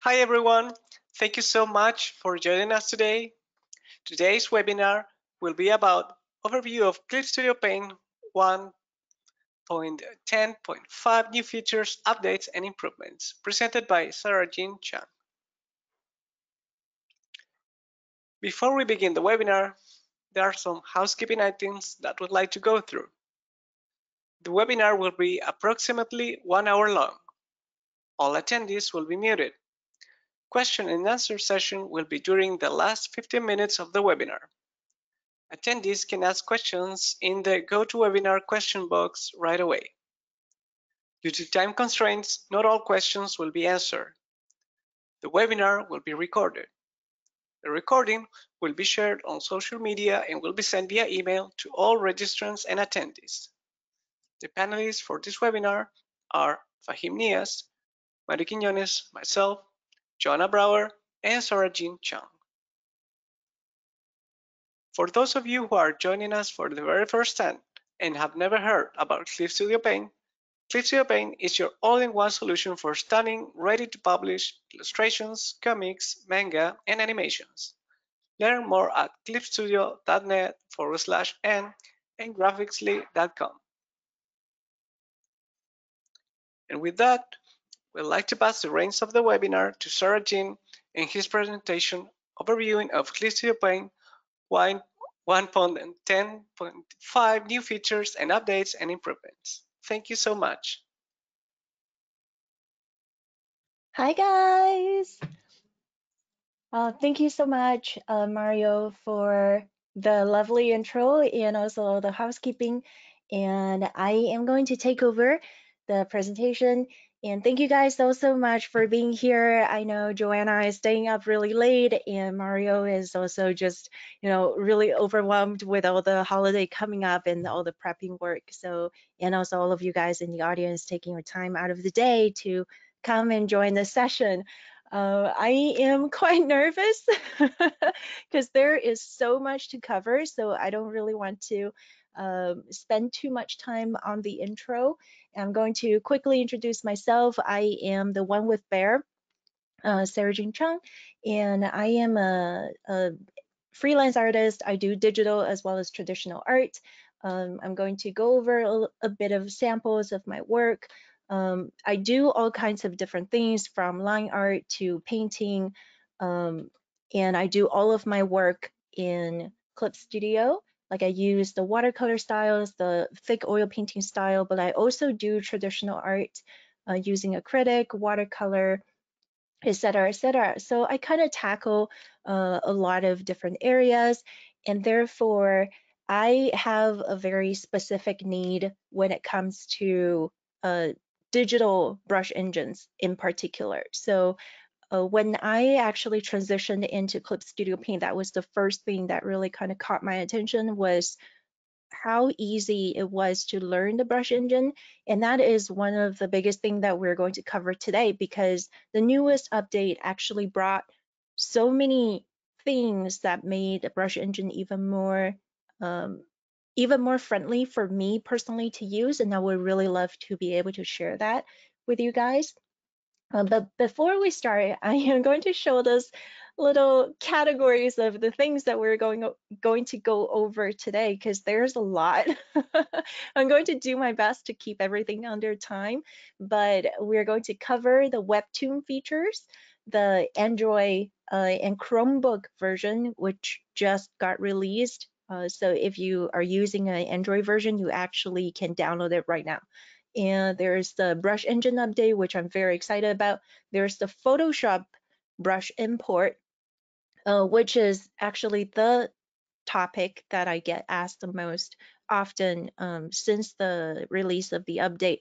Hi everyone, thank you so much for joining us today. Today's webinar will be about overview of ClipStudioPaint 1.10.5 new features, updates, and improvements, presented by Sarajean Chung. Before we begin the webinar, there are some housekeeping items that we'd like to go through. The webinar will be approximately 1 hour long. All attendees will be muted. Question and answer session will be during the last 15 minutes of the webinar. Attendees can ask questions in the GoToWebinar question box right away. Due to time constraints, not all questions will be answered. The webinar will be recorded. The recording will be shared on social media and will be sent via email to all registrants and attendees. The panelists for this webinar are Fahim Nias, Mari Quiñones, myself, Joanna Brower, and Sarajean Chung. For those of you who are joining us for the very first time and have never heard about ClipStudioPaint, ClipStudioPaint is your all-in-one solution for stunning, ready-to-publish illustrations, comics, manga, and animations. Learn more at clipstudio.net/n and graphicsly.com. And with that, we'd like to pass the reins of the webinar to Sarajean in his presentation overviewing of ClipStudioPaint 1.10.5 new features and updates and improvements. Thank you so much. Hi guys! Thank you so much, Mario, for the lovely intro and also the housekeeping. And I am going to take over the presentation. And thank you guys so much for being here. I know Joanna is staying up really late and Mario is also just, really overwhelmed with all the holiday coming up and all the prepping work. So, and also all of you guys in the audience taking your time out of the day to come and join the session. I am quite nervous because there is so much to cover, so I don't really want to spend too much time on the intro. I'm going to quickly introduce myself. I am the one with Bear, Sarajean Chung, and I am a freelance artist. I do digital as well as traditional art. I'm going to go over a bit of samples of my work. I do all kinds of different things from line art to painting, and I do all of my work in Clip Studio. Like I use the watercolor styles, the thick oil painting style, but I also do traditional art using acrylic, watercolor, etc., etc. So I kind of tackle a lot of different areas, and therefore I have a very specific need when it comes to digital brush engines in particular. So when I actually transitioned into Clip Studio Paint, that was the first thing that really kind of caught my attention, was how easy it was to learn the brush engine. And that is one of the biggest things that we're going to cover today, because the newest update actually brought so many things that made the brush engine even more friendly for me personally to use. And I would really love to be able to share that with you guys. But before we start, I am going to show those little categories of the things that we're going to go over today, because there's a lot. I'm going to do my best to keep everything under time, but we're going to cover the Webtoon features, the Android and Chromebook version, which just got released. So if you are using an Android version, you actually can download it right now. And there's the brush engine update, which I'm very excited about. There's the Photoshop brush import, which is actually the topic that I get asked the most often since the release of the update,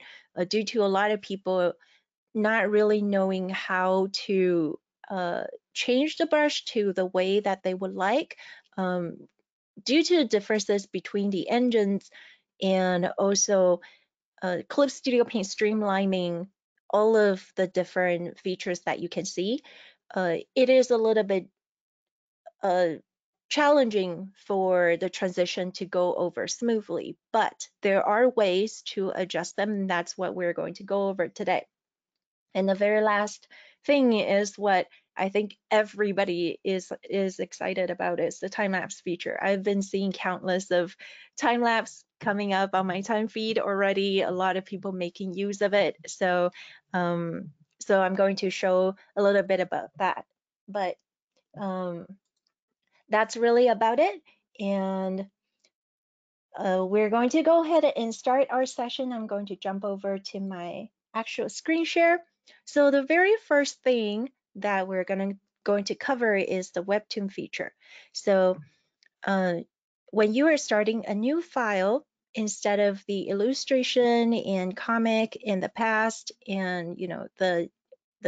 due to a lot of people not really knowing how to change the brush to the way that they would like, due to the differences between the engines, and also Clip Studio Paint streamlining all of the different features that you can see. It is a little bit challenging for the transition to go over smoothly, but there are ways to adjust them, and that's what we're going to go over today. And the very last thing is what I think everybody is excited about, is the time lapse feature. I've been seeing countless of time lapse coming up on my time feed already. A lot of people making use of it. So so I'm going to show a little bit about that. But that's really about it. And we're going to go ahead and start our session. I'm going to jump over to my actual screen share. So the very first thing that we're going to cover is the Webtoon feature. So when you are starting a new file, instead of the illustration and comic in the past, and the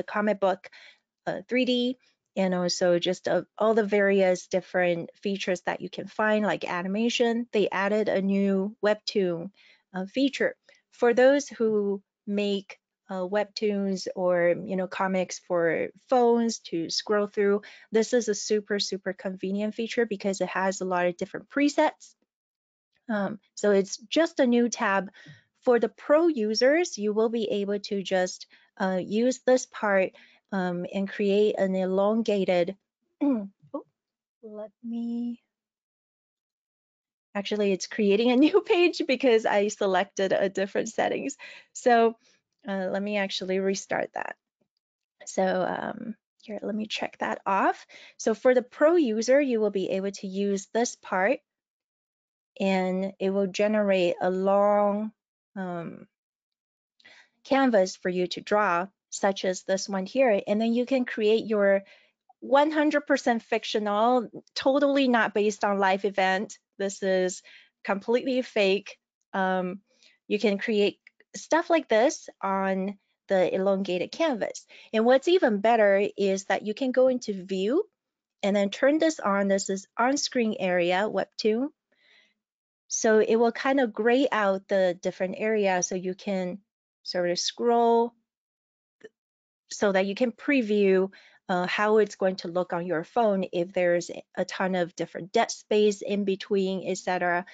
comic book 3D, and also just all the various different features that you can find, like animation. They added a new Webtoon feature for those who make webtoons or comics for phones to scroll through. This is a super convenient feature because it has a lot of different presets. So it's just a new tab. For the pro users, you will be able to just use this part and create an elongated, oh, let me, actually it's creating a new page because I selected a different settings. So let me actually restart that. So here, let me check that off. So for the pro user, you will be able to use this part and it will generate a long canvas for you to draw, such as this one here. And then you can create your 100% fictional, totally not based on life event. This is completely fake. You can create stuff like this on the elongated canvas. And what's even better is that you can go into view and then turn this on. This is on-screen area, Webtoon. So it will kind of gray out the different areas so you can sort of scroll so that you can preview how it's going to look on your phone if there's a ton of different dead space in between, etc.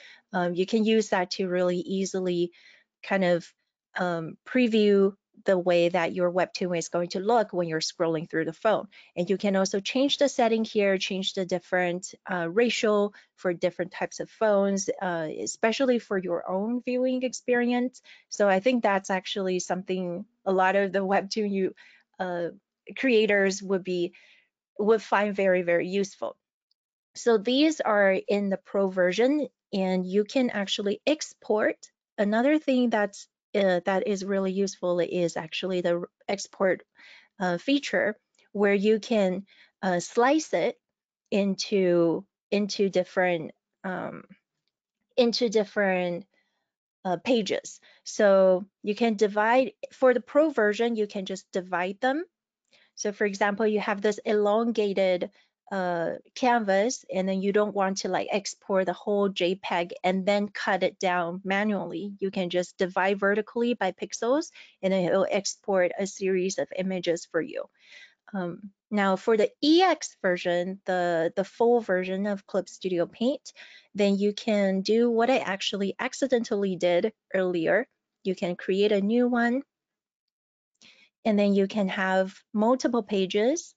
You can use that to really easily kind of preview the way that your Webtoon is going to look when you're scrolling through the phone. And you can also change the setting here, change the different ratio for different types of phones, especially for your own viewing experience. So I think that's actually something a lot of the Webtoon creators would find very useful. So these are in the pro version, and you can actually export. Another thing that is really useful is actually the export feature, where you can slice it into different pages. So you can divide, for the pro version, you can just divide them. So for example, you have this elongated canvas, and then you don't want to like export the whole JPEG and then cut it down manually. You can just divide vertically by pixels, and then it'll export a series of images for you. Now for the EX version, the full version of ClipStudioPaint, then you can do what I actually accidentally did earlier. You can create a new one, and then you can have multiple pages.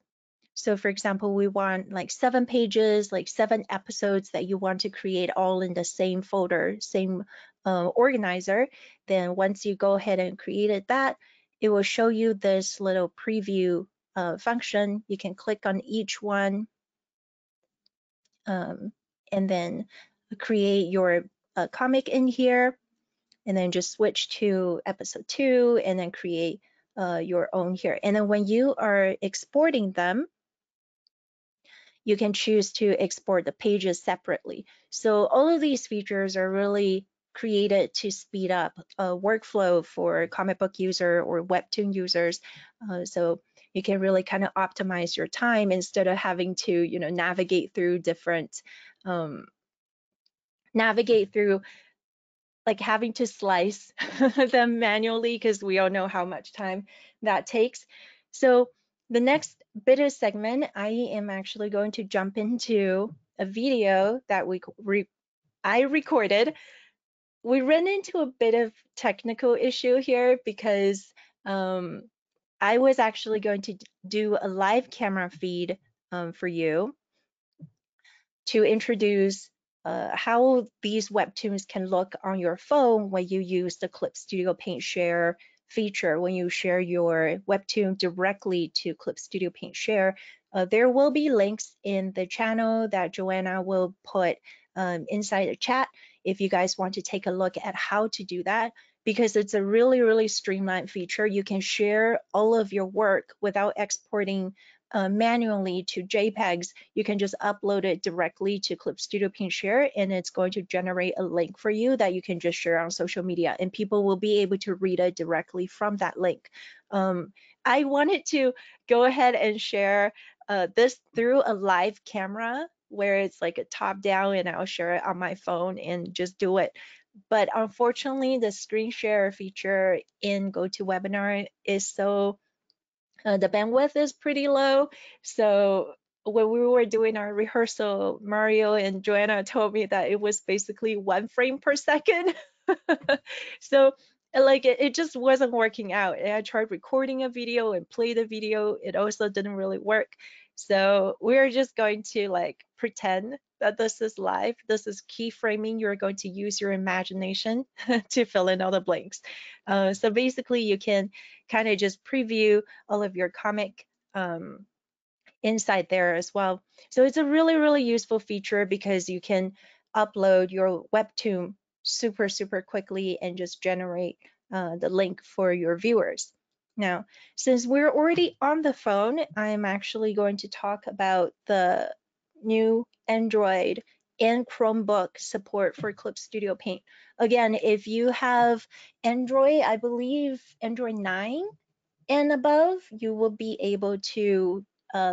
So for example, we want like 7 pages, like 7 episodes that you want to create all in the same folder, same organizer. Then once you go ahead and created that, it will show you this little preview function. You can click on each one and then create your comic in here, and then just switch to episode 2 and then create your own here. And then when you are exporting them, you can choose to export the pages separately. So all of these features are really created to speed up workflow for comic book user or Webtoon users. So you can really kind of optimize your time instead of having to, navigate through different, like having to slice them manually, because we all know how much time that takes. So the next bit of segment, I am actually going to jump into a video that I recorded. We ran into a bit of technical issue here because I was actually going to do a live camera feed for you to introduce how these webtoons can look on your phone when you use the Clip Studio Paint Share feature. When you share your webtoon directly to Clip Studio Paint Share, there will be links in the channel that Joanna will put inside the chat if you guys want to take a look at how to do that, because it's a really, really streamlined feature. You can share all of your work without exporting manually to JPEGs. You can just upload it directly to Clip Studio Paint Share, and it's going to generate a link for you that you can just share on social media, and people will be able to read it directly from that link. I wanted to go ahead and share this through a live camera where it's like a top down, and I'll share it on my phone and just do it. But unfortunately, the screen share feature in GoToWebinar is so the bandwidth is pretty low. So when we were doing our rehearsal, Mario and Joanna told me that it was basically 1 frame per second. So like it just wasn't working out. And I tried recording a video and play the video. It also didn't really work. So we're just going to like pretend that this is live. This is keyframing. You're going to use your imagination to fill in all the blanks. So basically you can kind of just preview all of your comic inside there as well. So it's a really, really useful feature because you can upload your webtoon super, super quickly and just generate the link for your viewers. Now, since we're already on the phone, I'm actually going to talk about the new Android and Chromebook support for Clip Studio Paint. Again, if you have Android, I believe Android 9 and above, you will be able to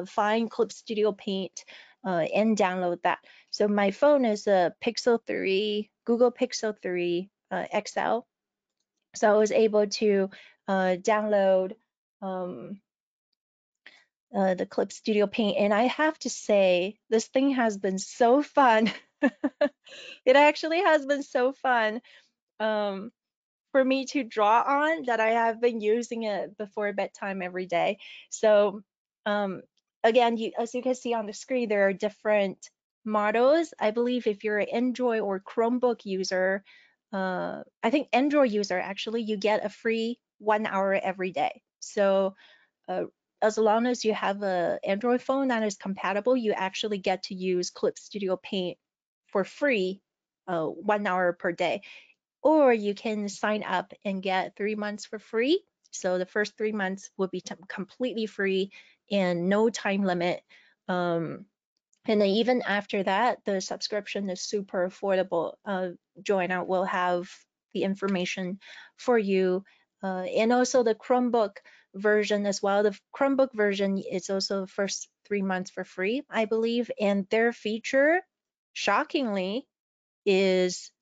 find Clip Studio Paint and download that. So my phone is a Pixel 3, Google Pixel 3 XL. So I was able to download the Clip Studio Paint, and I have to say, this thing has been so fun. It actually has been so fun. For me to draw on that I have been using it before bedtime every day. So again, as you can see on the screen, there are different models. I believe if you're an Android or Chromebook user, I think Android user actually, you get a free 1 hour every day. So uh, as long as you have an Android phone that is compatible, you actually get to use Clip Studio Paint for free 1 hour per day, or you can sign up and get 3 months for free. So the first 3 months will be completely free and no time limit. And then even after that, the subscription is super affordable. Joanna will have the information for you. And also the Chromebook version as well. The Chromebook version is also first 3 months for free, I believe. And their feature, shockingly, is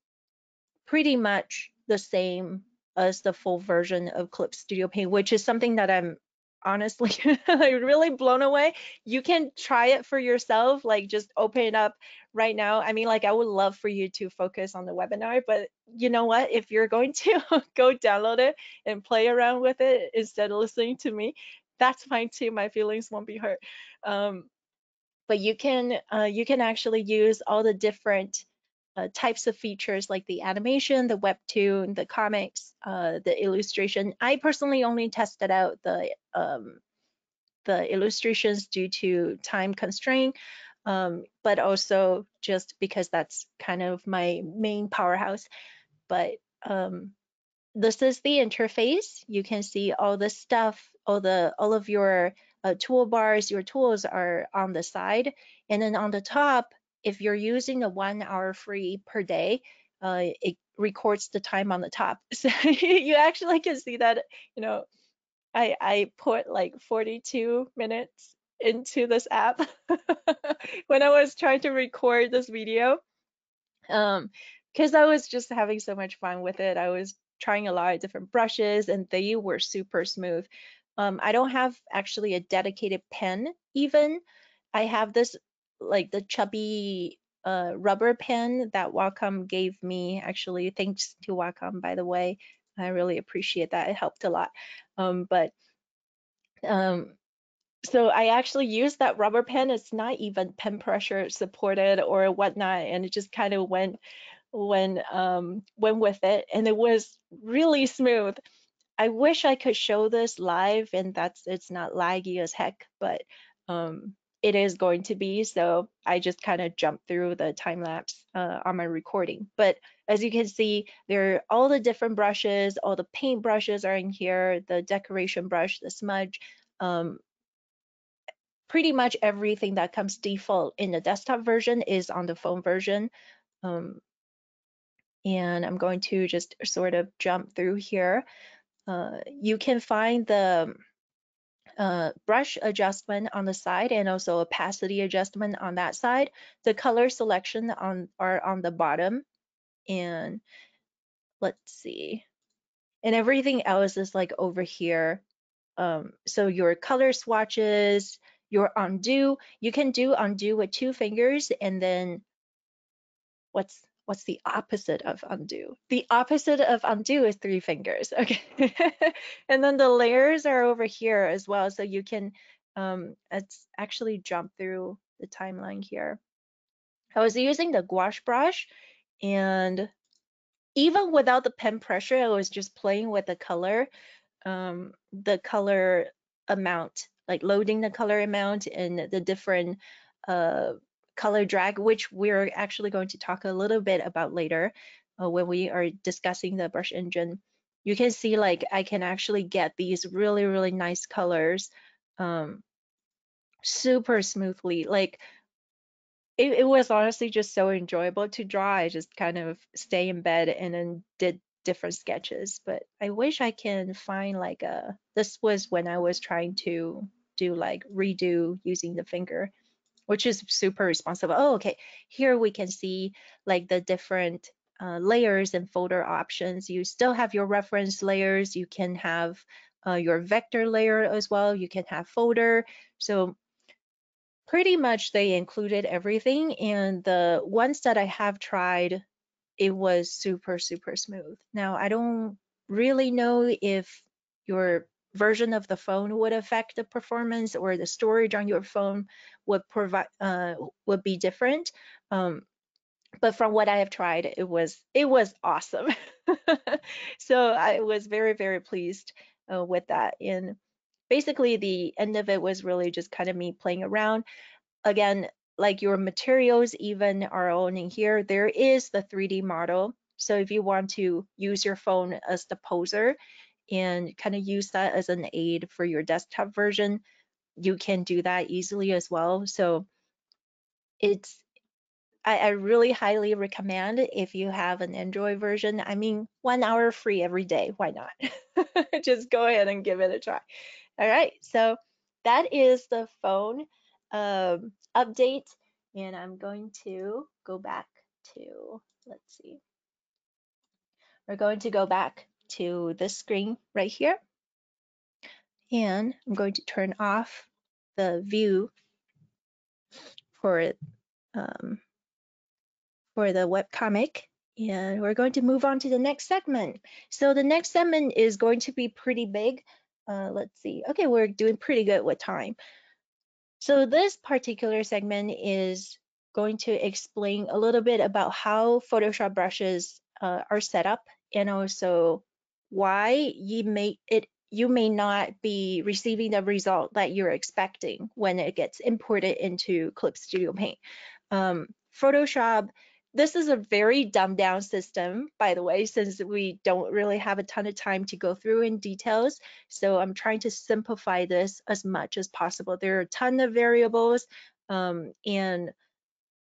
pretty much the same as the full version of Clip Studio Paint, which is something that I'm honestly like really blown away. You can try it for yourself, like just open it up right now. I mean, like I would love for you to focus on the webinar, but you know what? If you're going to go download it and play around with it instead of listening to me, that's fine too. My feelings won't be hurt. But you can actually use all the different types of features like the animation, the webtoon, the comics, the illustration. I personally only tested out the illustrations due to time constraint, but also just because that's kind of my main powerhouse. But this is the interface. You can see all the stuff, all of your toolbars, your tools are on the side. And then on the top, if you're using the 1 hour free per day, it records the time on the top. So you actually can see that, you know, I put like 42 minutes into this app when I was trying to record this video. Because I was just having so much fun with it. I was trying a lot of different brushes and they were super smooth. I don't have actually a dedicated pen even. I have this like the chubby rubber pen that Wacom gave me. Actually, thanks to Wacom, by the way. I really appreciate that. It helped a lot. But So I actually used that rubber pen. It's not even pen pressure supported or whatnot, and it just kind of went with it, and it was really smooth. I wish I could show this live, and it's not laggy as heck, but it is going to be. So I just kind of jumped through the time lapse on my recording. But as you can see, there are all the different brushes, all the paint brushes are in here, the decoration brush, the smudge, um, pretty much everything that comes default in the desktop version is on the phone version. Um, and I'm going to just sort of jump through here. You can find the brush adjustment on the side and also opacity adjustment on that side. The color selection are on the bottom. And let's see. And everything else is like over here. So your color swatches, your undo, you can do undo with 2 fingers, and then what's the opposite of undo? The opposite of undo is 3 fingers. Okay. And then the layers are over here as well. So you can it's actually jump through the timeline here. I was using the gouache brush, and even without the pen pressure, I was just playing with the color amount, like loading the color amount and the different uh, color drag, which we're actually going to talk a little bit about later when we are discussing the brush engine. You can see like I can actually get these really, really nice colors um, super smoothly. Like it was honestly just so enjoyable to draw. I just kind of stay in bed and then did different sketches. But I wish I can find like this was when I was trying to do like redo using the finger, which is super responsible. Oh, okay. Here we can see like the different layers and folder options. You still have your reference layers. You can have your vector layer as well. You can have folder. So pretty much they included everything, and the ones that I have tried, it was super, super smooth. Now, I don't really know if your version of the phone would affect the performance or the storage on your phone would be different. Um, but from what I have tried, it was awesome. So I was very, very pleased with that. And basically, the end of it was really just kind of me playing around again, like your materials even are on in here. There is the 3D model. So if you want to use your phone as the poser and kind of use that as an aid for your desktop version, you can do that easily as well. So it's I really highly recommend if you have an Android version. I mean, 1 hour free every day. Why not? Just go ahead and give it a try. All right, so that is the phone update, and I'm going to go back to, let's see, we're going to go back to this screen right here, and I'm going to turn off the view for um, for the webcomic, and we're going to move on to the next segment. So the next segment is going to be pretty big. Let's see. Okay, we're doing pretty good with time. So this particular segment is going to explain a little bit about how Photoshop brushes are set up, and also why you may not be receiving the result that you're expecting when it gets imported into ClipStudioPaint. Photoshop, this is a very dumbed down system, by the way, since we don't really have a ton of time to go through in details. So I'm trying to simplify this as much as possible. There are a ton of variables, and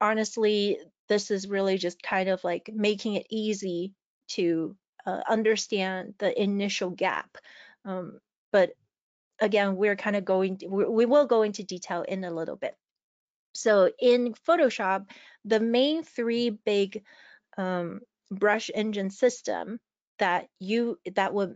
honestly, this is really just kind of like making it easy to understand the initial gap. But again, we're kind of we will go into detail in a little bit. So in Photoshop, the main three big brush engine system that would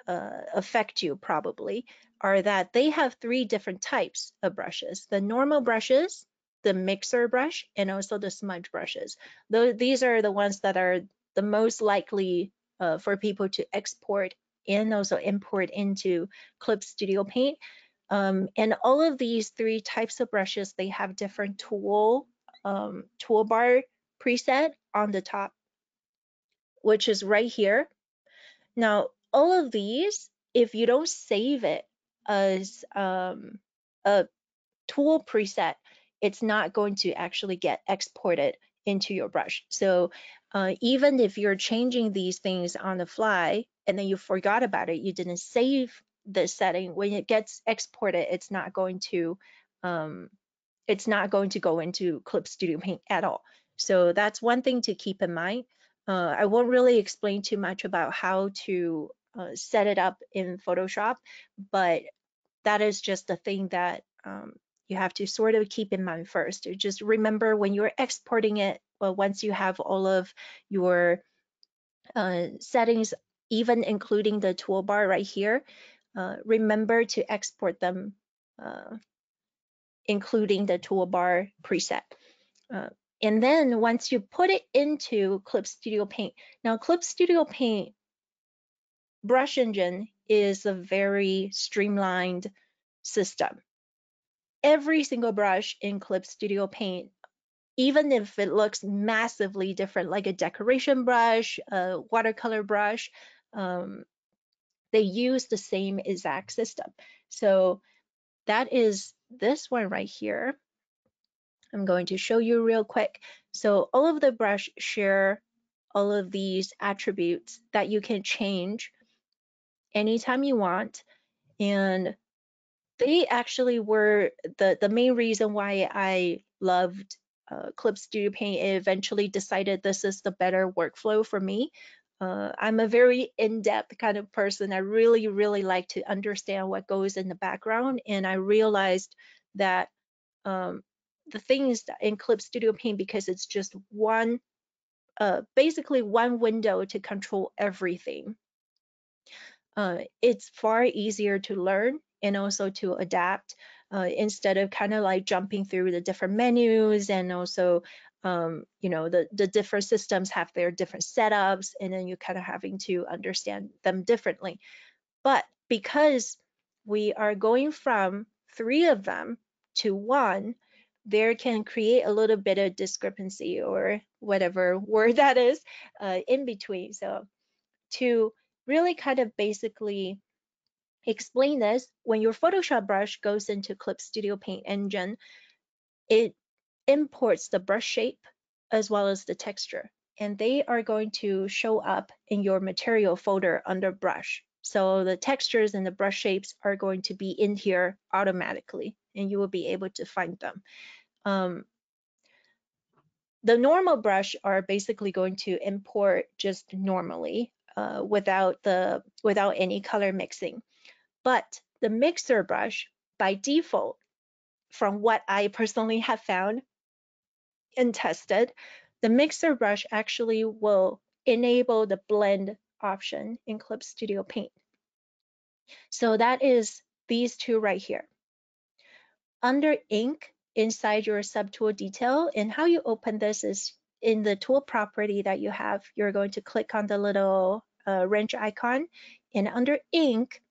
affect you probably are that they have 3 different types of brushes: the normal brushes, the mixer brush, and also the smudge brushes. Though these are the ones that are the most likely for people to export and also import into Clip Studio Paint. And all of these three types of brushes, they have different toolbar preset on the top, which is right here. Now, all of these, if you don't save it as a tool preset, it's not going to actually get exported into your brush. So even if you're changing these things on the fly and then you forgot about it, you didn't save the setting, when it gets exported, it's not going to go into Clip Studio Paint at all. So that's one thing to keep in mind. I won't really explain too much about how to set it up in Photoshop, but that is just the thing that you have to sort of keep in mind first. Just remember when you're exporting it, well, once you have all of your settings, even including the toolbar right here, remember to export them, including the toolbar preset. Uh, and then once you put it into Clip Studio Paint, now Clip Studio Paint brush engine is a very streamlined system. Every single brush in Clip Studio Paint, even if it looks massively different, like a decoration brush, a watercolor brush, they use the same exact system. So that is this one right here. I'm going to show you real quick. So all of the brush share all of these attributes that you can change anytime you want. And they actually were the main reason why I loved Clip Studio Paint. It eventually decided this is the better workflow for me. I'm a very in-depth kind of person. I really, really like to understand what goes in the background. And I realized that um, the things that in Clip Studio Paint, because it's just one, basically one window to control everything, it's far easier to learn and also to adapt instead of kind of like jumping through the different menus. And also the different systems have their different setups, and then you kind of having to understand them differently. But because we are going from three of them to one, there can create a little bit of discrepancy or whatever word that is in between. So to really kind of basically explain this, when your Photoshop brush goes into Clip Studio Paint engine, it imports the brush shape as well as the texture, and they are going to show up in your material folder under brush. So the textures and the brush shapes are going to be in here automatically, and you will be able to find them. The normal brush are basically going to import just normally without any color mixing. But the mixer brush, by default, from what I personally have found and tested, the mixer brush actually will enable the blend option in Clip Studio Paint. So that is these two right here. Under ink, inside your subtool detail, and how you open this is in the tool property that you have, you're going to click on the little wrench icon, and under ink,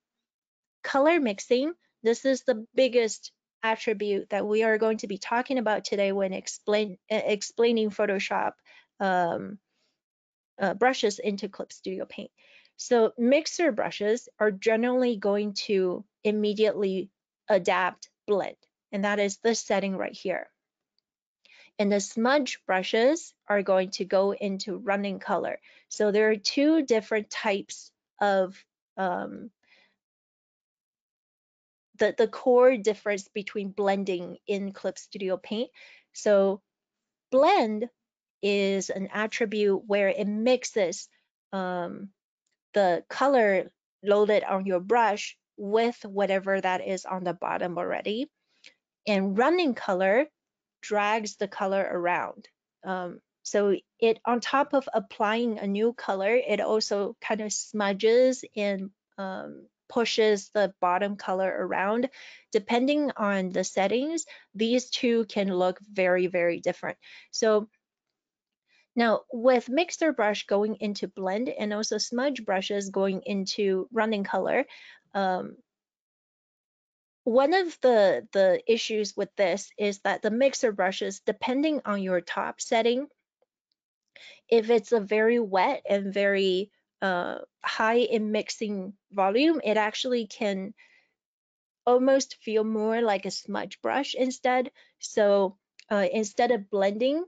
color mixing, this is the biggest attribute that we are going to be talking about today when explaining Photoshop brushes into Clip Studio Paint. So mixer brushes are generally going to immediately adapt blend, and that is this setting right here. And the smudge brushes are going to go into running color. So there are two different types of the core difference between blending in Clip Studio Paint. So blend is an attribute where it mixes the color loaded on your brush with whatever that is on the bottom already. And running color drags the color around. So it, on top of applying a new color, it also kind of smudges and pushes the bottom color around. Depending on the settings, these two can look very, very different. So now with mixer brush going into blend and also smudge brushes going into running color, one of the issues with this is that the mixer brushes, depending on your top setting, if it's a very wet and very high in mixing volume, it actually can almost feel more like a smudge brush instead. So instead of blending,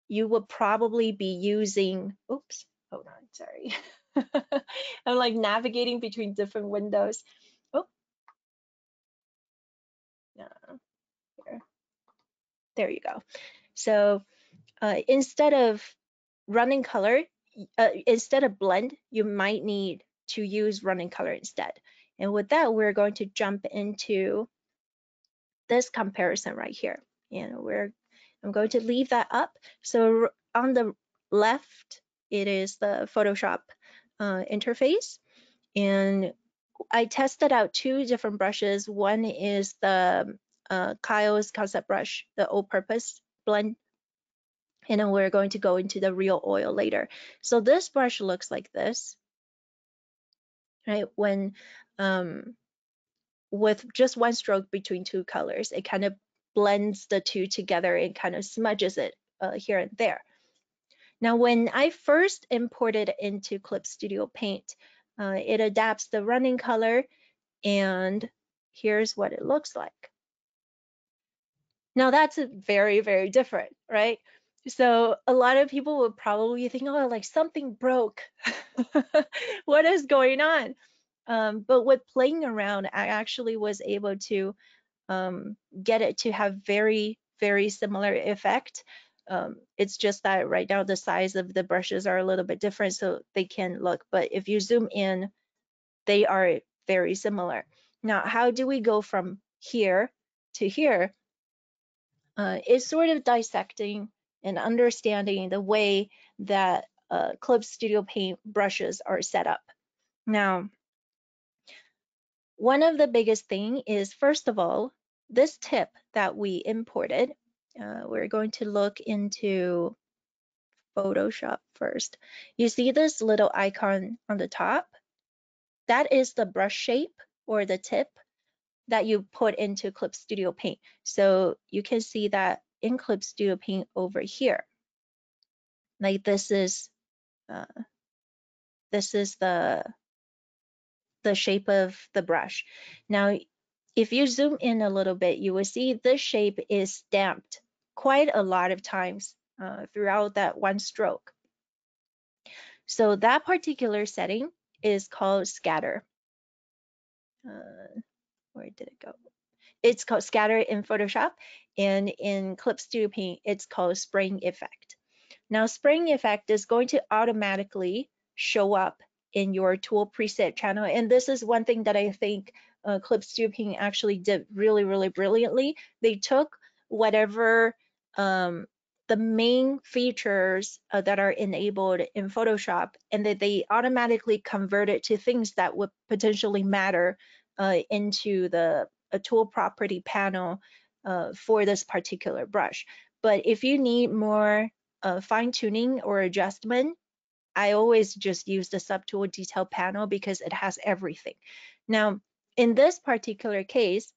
you would probably be using, oops, hold on, sorry. I'm like navigating between different windows. Oh, yeah, here. There you go. So instead of running color, instead of blend, you might need to use running color instead. And with that, we're going to jump into this comparison right here. And I'm going to leave that up. So on the left, it is the Photoshop interface. And I tested out two different brushes. One is the Kyle's concept brush, the all-purpose blend. And then we're going to go into the real oil later. So this brush looks like this, right? When with just one stroke between two colors, it kind of blends the two together and kind of smudges it here and there. Now, when I first imported into ClipStudioPaint, it adapts the running color, and here's what it looks like. Now that's very, very different, right? So a lot of people would probably think, oh, like something broke. What is going on? But with playing around, I actually was able to get it to have very, very similar effect. It's just that right now the size of the brushes are a little bit different, so they can look, but if you zoom in, they are very similar. Now, how do we go from here to here? It's sort of dissecting and understanding the way that ClipStudioPaint brushes are set up. Now, one of the biggest thing is, first of all, this tip that we imported, we're going to look into Photoshop first. You see this little icon on the top? That is the brush shape or the tip that you put into ClipStudioPaint. So you can see that in ClipStudioPaint over here. Like this is uh, the shape of the brush. Now, if you zoom in a little bit, you will see this shape is stamped quite a lot of times throughout that one stroke. So that particular setting is called scatter. Where did it go? It's called scatter in Photoshop, and in ClipStudioPaint, it's called spraying effect. Now, spraying effect is going to automatically show up in your tool preset channel. And this is one thing that I think ClipStudioPaint actually did really, really brilliantly. They took whatever the main features that are enabled in Photoshop, and that they automatically convert it to things that would potentially matter into the a tool property panel for this particular brush. But if you need more fine tuning or adjustment, I always just use the subtool detail panel because it has everything. Now, in this particular case,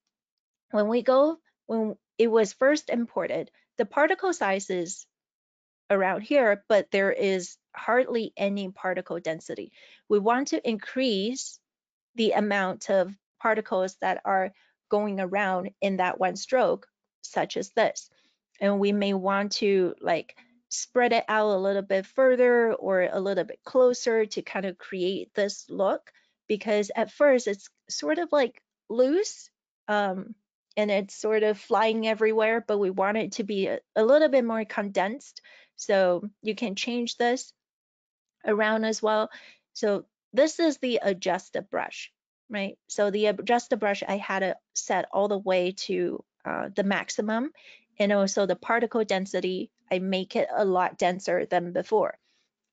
when it was first imported, the particle size is around here, but there is hardly any particle density. We want to increase the amount of particles that are going around in that one stroke, such as this. And we may want to like spread it out a little bit further or a little bit closer to kind of create this look, because at first it's sort of like loose and it's sort of flying everywhere, but we want it to be a little bit more condensed. So you can change this around as well. So this is the adjusted brush, right? So the adjusted brush, I had it set all the way to the maximum. And also the particle density, I make it a lot denser than before.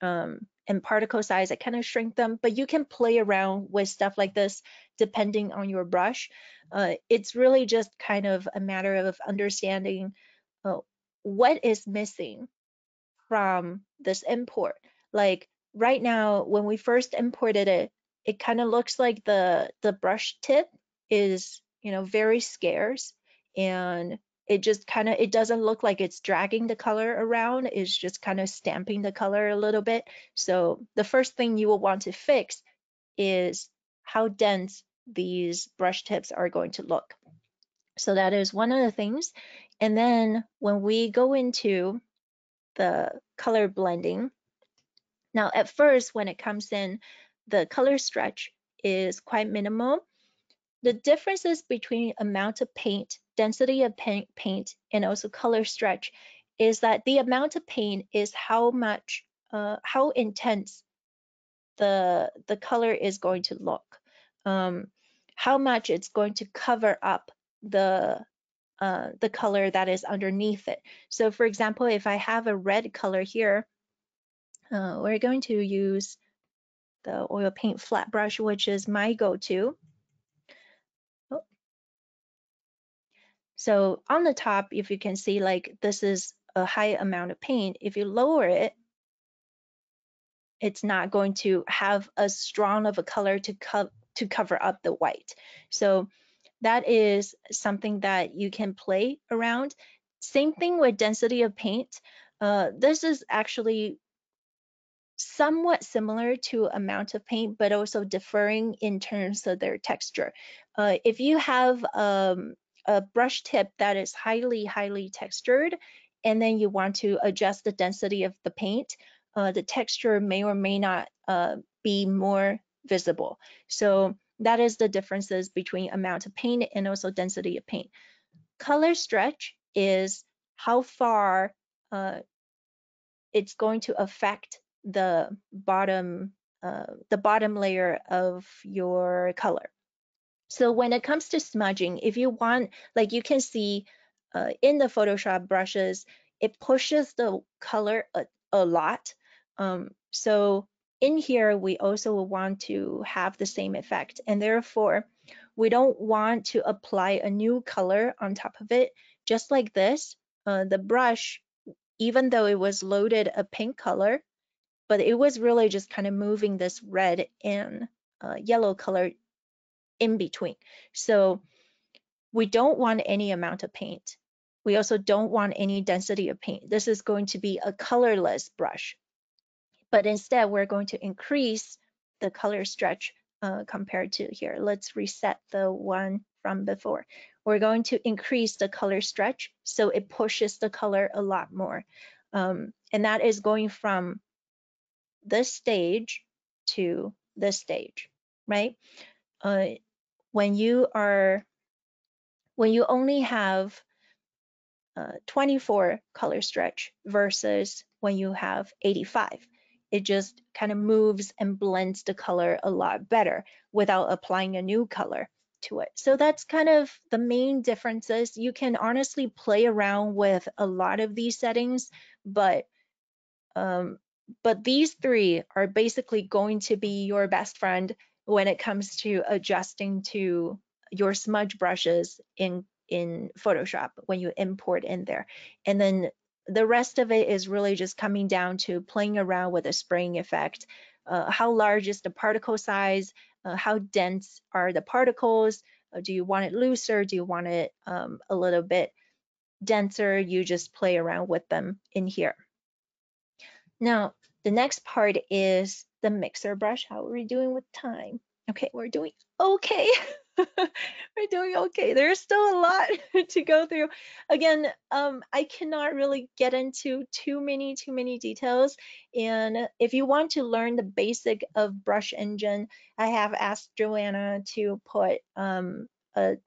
And particle size, I kind of shrink them, but you can play around with stuff like this depending on your brush. It's really just kind of a matter of understanding what is missing from this import. Like right now, when we first imported it, it kind of looks like the brush tip is, very scarce, and it just kind of, it doesn't look like it's dragging the color around, it's just kind of stamping the color a little bit. So the first thing you will want to fix is how dense these brush tips are going to look. So that is one of the things. And then when we go into the color blending, now at first when it comes in, the color stretch is quite minimal. The differences between amount of paint, density of paint, and also color stretch is that the amount of paint is how much, how intense the color is going to look, how much it's going to cover up the color that is underneath it. So for example, if I have a red color here, we're going to use the oil paint flat brush, which is my go-to. Oh. So on the top, if you can see, like this is a high amount of paint. If you lower it, it's not going to have as strong of a color to cover up the white. So that is something that you can play around. Same thing with density of paint. This is actually somewhat similar to amount of paint, but also differing in terms of their texture. If you have a brush tip that is highly textured, and then you want to adjust the density of the paint, the texture may or may not be more visible. So that is the differences between amount of paint and also density of paint. Color stretch is how far it's going to affect the bottom layer of your color. So when it comes to smudging, if you want, like you can see in the Photoshop brushes, it pushes the color a lot. So in here, we also want to have the same effect, and therefore we don't want to apply a new color on top of it. Just like this, the brush, even though it was loaded a pink color, but it was really just kind of moving this red and yellow color in between. So we don't want any amount of paint. We also don't want any density of paint. This is going to be a colorless brush, but instead we're going to increase the color stretch compared to here. Let's reset the one from before. We're going to increase the color stretch so it pushes the color a lot more. And that is going from this stage to this stage, right? When you only have 24 color stretch versus when you have 85, it just kind of moves and blends the color a lot better without applying a new color to it. So that's kind of the main differences. You can honestly play around with a lot of these settings, but these three are basically going to be your best friend when it comes to adjusting to your smudge brushes in Photoshop when you import in there. And then the rest of it is really just coming down to playing around with the spraying effect. How large is the particle size? How dense are the particles? Do you want it looser? Do you want it a little bit denser? You just play around with them in here. Now, the next part is the mixer brush. How are we doing with time? Okay, we're doing okay. We're doing okay. There's still a lot to go through. Again, I cannot really get into too many details. And if you want to learn the basic of brush engine, I have asked Joanna to put a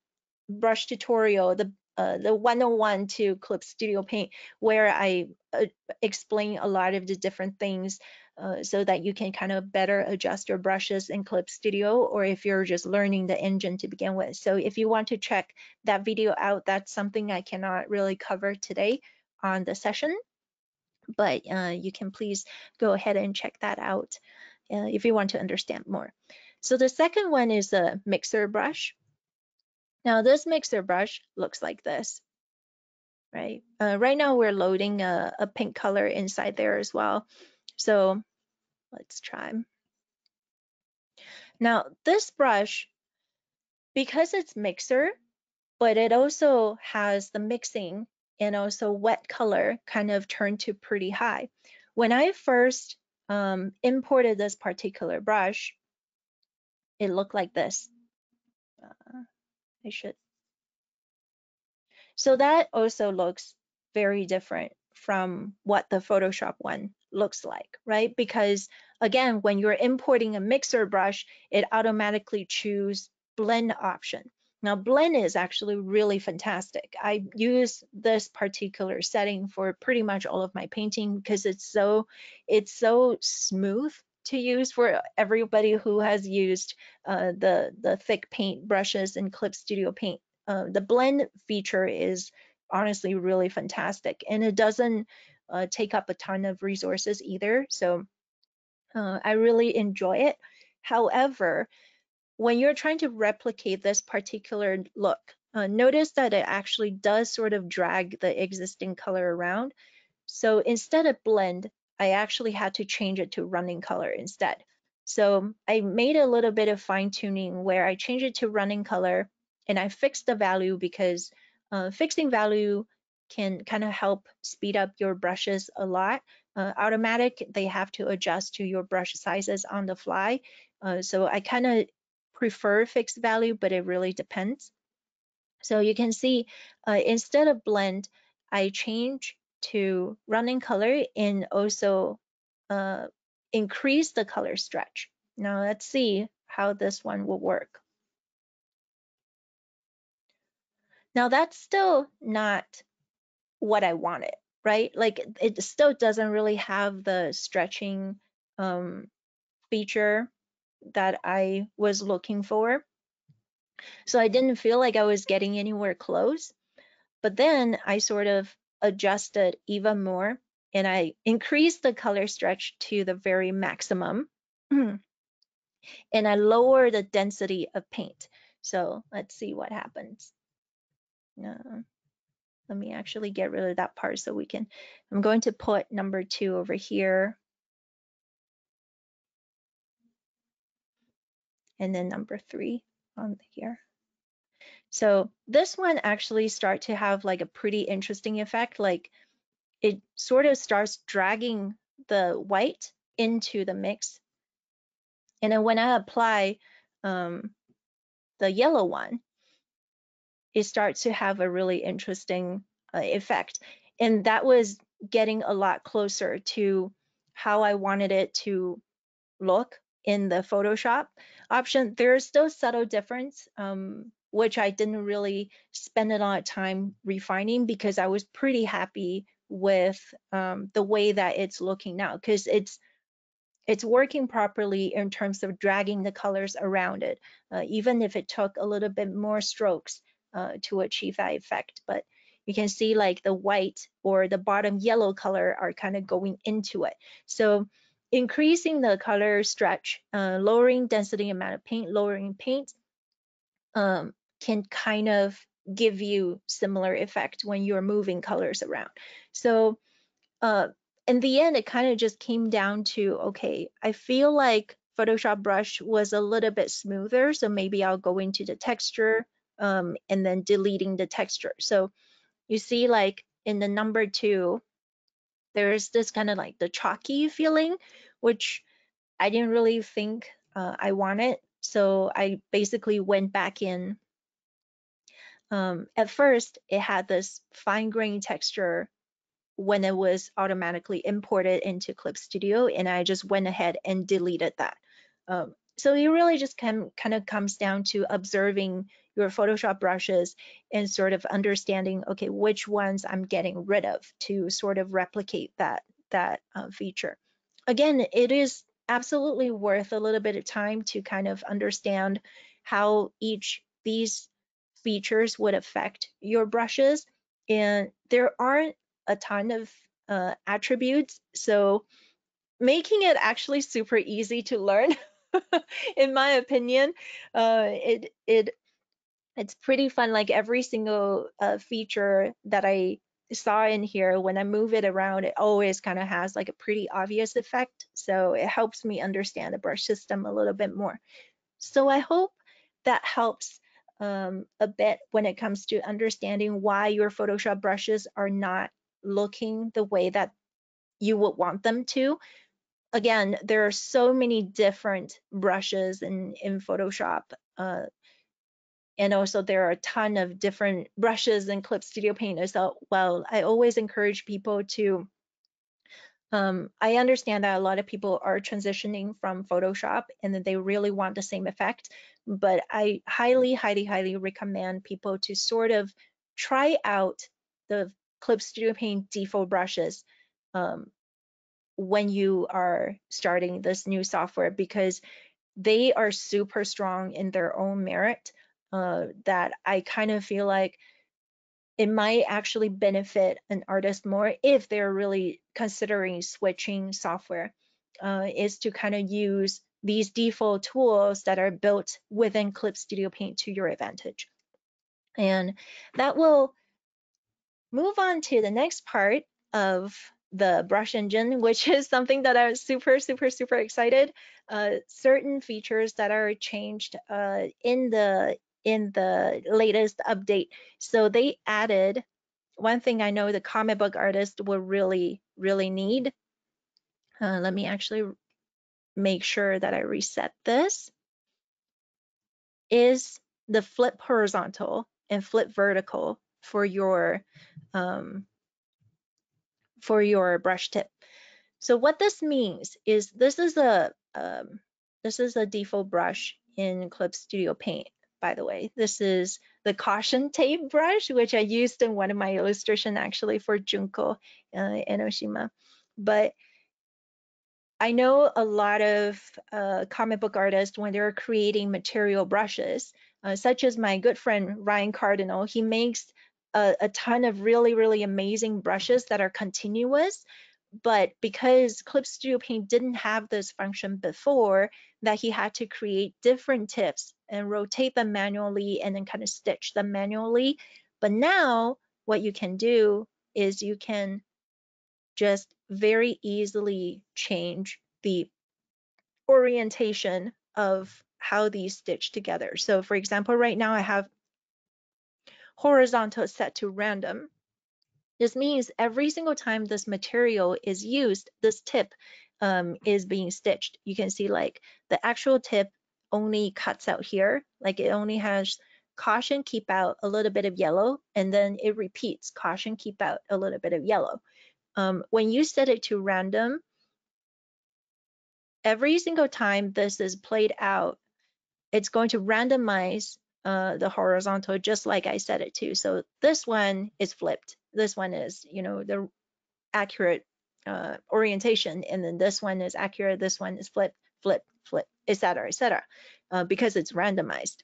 brush tutorial, the 101 to ClipStudioPaint, where I explain a lot of the different things so that you can kind of better adjust your brushes in Clip Studio, or if you're just learning the engine to begin with. So if you want to check that video out, that's something I cannot really cover today on the session, but you can please go ahead and check that out if you want to understand more. So the second one is a mixer brush. Now this mixer brush looks like this, right? Right now we're loading a pink color inside there as well. So let's try. Now this brush, because it's mixer, but it also has the mixing and also wet color kind of turned to pretty high. When I first imported this particular brush, it looked like this. I should. So that also looks very different from what the Photoshop one looks like, right? Because again, when you're importing a mixer brush, it automatically choose blend option. Now blend is actually really fantastic. I use this particular setting for pretty much all of my painting because it's so smooth to use for everybody who has used the thick paint brushes in Clip Studio Paint. The blend feature is honestly really fantastic, and it doesn't take up a ton of resources either. So I really enjoy it. However, when you're trying to replicate this particular look, notice that it actually does sort of drag the existing color around. So instead of blend, I actually had to change it to running color instead. So I made a little bit of fine tuning where I changed it to running color and I fixed the value because fixing value can kind of help speed up your brushes a lot. Automatic, they have to adjust to your brush sizes on the fly. So I kind of prefer fixed value, but it really depends. So you can see instead of blend, I change to running color and also uh, increase the color stretch. Now let's see how this one will work. Now that's still not what I wanted, right? Like it still doesn't really have the stretching feature that I was looking for. So I didn't feel like I was getting anywhere close. But then I sort of adjusted even more and I increased the color stretch to the very maximum and I lower the density of paint. So let's see what happens. Let me actually get rid of that part so we can, I'm going to put number 2 over here and then number 3 on here. So this one actually start to have like a pretty interesting effect. Like it sort of starts dragging the white into the mix. And then when I apply the yellow one, it starts to have a really interesting effect. And that was getting a lot closer to how I wanted it to look in the Photoshop option. There is still subtle difference, which I didn't really spend a lot of time refining because I was pretty happy with the way that it's looking now because it's working properly in terms of dragging the colors around it, even if it took a little bit more strokes to achieve that effect. But you can see like the white or the bottom yellow color are kind of going into it. So increasing the color stretch, lowering density amount of paint, lowering paint can kind of give you similar effect when you're moving colors around. So uh, in the end, it kind of just came down to, okay, I feel like Photoshop brush was a little bit smoother, so maybe I'll go into the texture and then deleting the texture. So you see like in the number 2, there's this kind of like the chalky feeling, which I didn't really think I wanted. So I basically went back in. At first, it had this fine grain texture when it was automatically imported into Clip Studio, and I just went ahead and deleted that. So it really just kind of comes down to observing your Photoshop brushes and sort of understanding, okay, which ones I'm getting rid of to sort of replicate that feature. Again, it is absolutely worth a little bit of time to kind of understand how each these features would affect your brushes. And there aren't a ton of attributes, so making it actually super easy to learn, in my opinion. It's pretty fun. Like every single feature that I saw in here, when I move it around, it always kind of has like a pretty obvious effect. So it helps me understand the brush system a little bit more. So I hope that helps a bit when it comes to understanding why your Photoshop brushes are not looking the way that you would want them to. Again, there are so many different brushes in Photoshop. And also there are a ton of different brushes in Clip Studio Paint as well. I always encourage people to, I understand that a lot of people are transitioning from Photoshop and that they really want the same effect, but I highly, highly, highly recommend people to sort of try out the Clip Studio Paint default brushes when you are starting this new software, because they are super strong in their own merit, that I kind of feel like it might actually benefit an artist more if they're really considering switching software, is to kind of use these default tools that are built within Clip Studio Paint to your advantage. And that will move on to the next part of the brush engine, which is something that I was super, super, super excited. Certain features that are changed in the latest update. So they added one thing I know the comic book artist will really, really need. Let me actually make sure that I reset this. Is the flip horizontal and flip vertical for your brush tip. So what this means is this is a default brush in Clip Studio Paint. By the way, this is the caution tape brush, which I used in one of my illustration actually for Junko Enoshima. But I know a lot of comic book artists, when they're creating material brushes, such as my good friend Ryan Cardinal, he makes a ton of really, really amazing brushes that are continuous. But because Clip Studio Paint didn't have this function before, that he had to create different tips and rotate them manually and then kind of stitch them manually. But now what you can do is you can just very easily change the orientation of how these stitch together. So for example, right now I have horizontal set to random. This means every single time this material is used, this tip is being stitched. You can see like the actual tip only cuts out here, like it only has caution, keep out a little bit of yellow, and then it repeats caution, keep out a little bit of yellow. When you set it to random, every single time this is played out, it's going to randomize the horizontal just like I set it to. So this one is flipped. This one is, the accurate orientation, and then this one is accurate. This one is flip, flip, flip, etc., because it's randomized.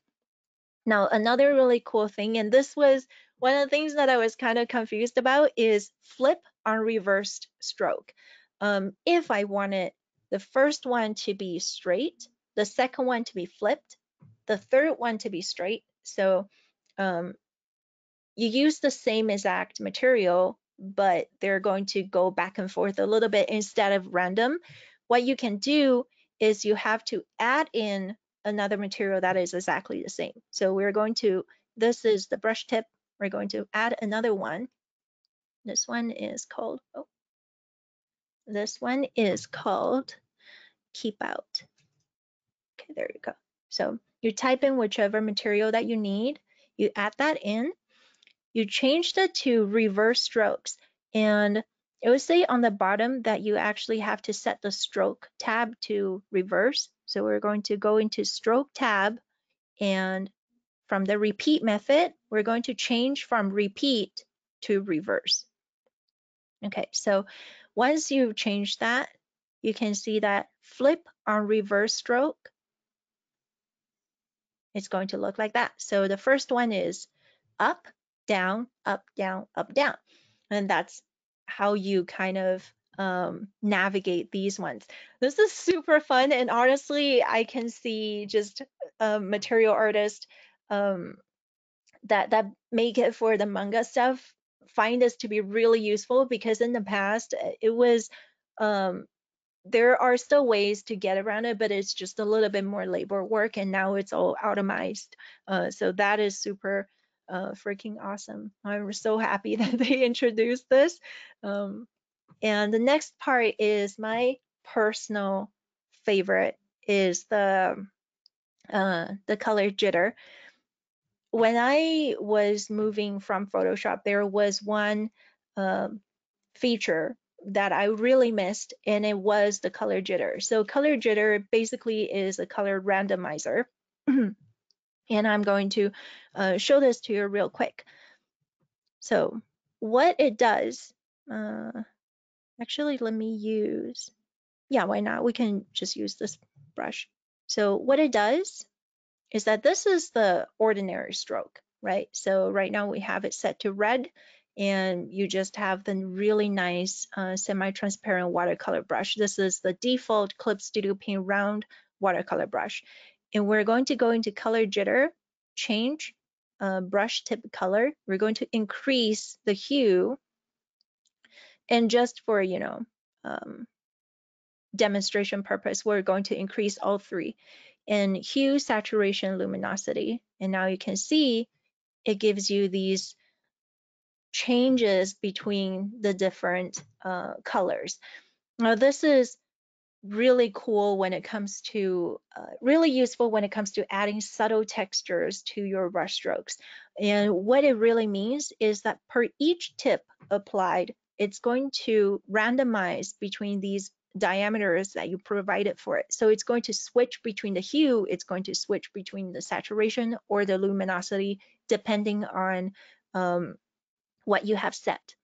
Now, another really cool thing, and this was one of the things that I was kind of confused about, is flip on reversed stroke. If I wanted the first one to be straight, the second one to be flipped, the third one to be straight, so you use the same exact material, but they're going to go back and forth a little bit instead of random. What you can do is you have to add in another material that is exactly the same. So we're going to, this is the brush tip. We're going to add another one. This one is called, this one is called Keep Out. Okay, there you go. So you type in whichever material that you need, you add that in, you changed it to reverse strokes, and it would say on the bottom that you actually have to set the stroke tab to reverse. So we're going to go into stroke tab, and from the repeat method, we're going to change from repeat to reverse. Okay, so once you change that, you can see that flip on reverse stroke, it's going to look like that. So the first one is up, down, up, down, up, down. And that's how you kind of navigate these ones. This is super fun. And honestly, I can see just material artists that make it for the manga stuff find this to be really useful, because in the past it was there are still ways to get around it, but it's just a little bit more labor work, and now it's all automized. So that is super freaking awesome. I'm so happy that they introduced this. And the next part is my personal favorite, is the color jitter. When I was moving from Photoshop, there was one feature that I really missed, and it was the color jitter. So color jitter basically is a color randomizer. And I'm going to show this to you real quick. So what it does, actually, let me use, yeah, why not? We can just use this brush. So what it does is that this is the ordinary stroke, right? So right now we have it set to red, and you just have the really nice semi-transparent watercolor brush. This is the default ClipStudioPaint round watercolor brush. And we're going to go into color jitter, change brush tip color. We're going to increase the hue, and just for, demonstration purpose, we're going to increase all three, and hue, saturation, luminosity. And now you can see it gives you these changes between the different colors. Now this is really cool when it comes to, really useful when it comes to adding subtle textures to your brush strokes. And what it really means is that per each tip applied, it's going to randomize between these diameters that you provided for it. So it's going to switch between the hue, it's going to switch between the saturation or the luminosity, depending on what you have set.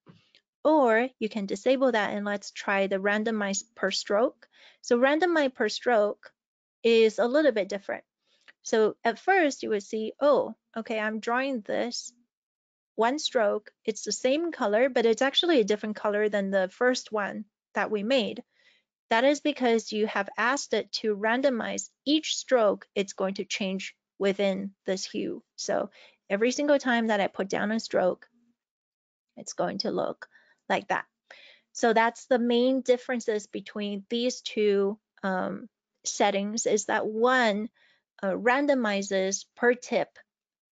Or you can disable that, and let's try the randomize per stroke. So randomize per stroke is a little bit different. So at first you would see, oh, okay, I'm drawing this one stroke. It's the same color, but it's actually a different color than the first one that we made. That is because you have asked it to randomize each stroke. It's going to change within this hue. So every single time that I put down a stroke, it's going to look like that. So that's the main differences between these two settings, is that one randomizes per tip